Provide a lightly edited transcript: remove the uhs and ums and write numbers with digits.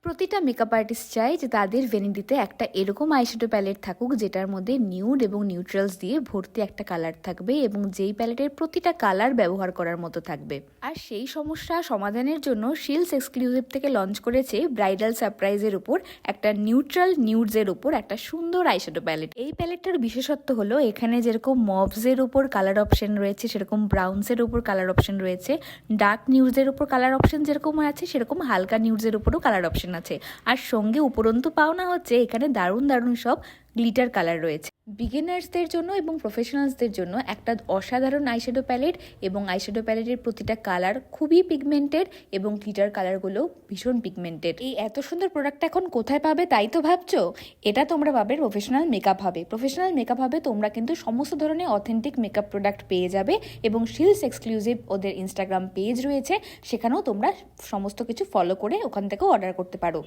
প্রতিটা makeup artist চায় যে তাদের ভ্যানিটিতে একটা এরকম আইশ্যাডো প্যালেট থাকুক যেটার মধ্যে নিউড এবং নিউট্রালস দিয়ে ভর্তি একটা কালার থাকবে এবং যেই প্যালেটের প্রতিটা কালার ব্যবহার করার মতো থাকবে। আর সেই সমস্যা সমাধানের জন্য শিলস এক্সক্লুসিভ থেকে লঞ্চ করেছে ব্রাইডাল সারপ্রাইজের উপর একটা নিউট্রাল নিউডসের উপর একটা সুন্দর আইশ্যাডো প্যালেট। এই প্যালেটটার বিশেষত্ব হলো এখানে যেরকম মভসের উপর কালার অপশন রয়েছে সেরকম ব্রাউনসের উপর কালার অপশন রয়েছে, ডার্ক নিউডসের উপর কালার অপশন যেরকম আছে সেরকম হালকা নিউডসের উপরও কালার অপশন আছে। আর সঙ্গে উপরন্তু পাওনা হচ্ছে এখানে দারুণ দারুণ সব গ্লিটার কালার রয়েছে। বিগিনার্সদের জন্য এবং প্রফেশনালসদের জন্য একটা অসাধারণ আইশ্যাডো প্যালেট এবং আইশ্যাডো প্যালেটের প্রতিটা কালার খুবই পিগমেন্টেড এবং গ্লিটার কালারগুলো ভীষণ পিগমেন্টেড। এই এত সুন্দর প্রোডাক্টটা এখন কোথায় পাবে তাই তো ভাবছো? এটা তোমরা পাবে প্রফেশনাল মেকআপ হাবে। প্রফেশনাল মেকআপ হাবে তোমরা কিন্তু সমস্ত ধরনের অথেন্টিক মেকআপ প্রোডাক্ট পেয়ে যাবে এবং শিলস এক্সক্লুসিভ ওদের ইনস্টাগ্রাম পেজ রয়েছে, সেখানেও তোমরা সমস্ত কিছু ফলো করে ওখান থেকেও অর্ডার করতে পারো।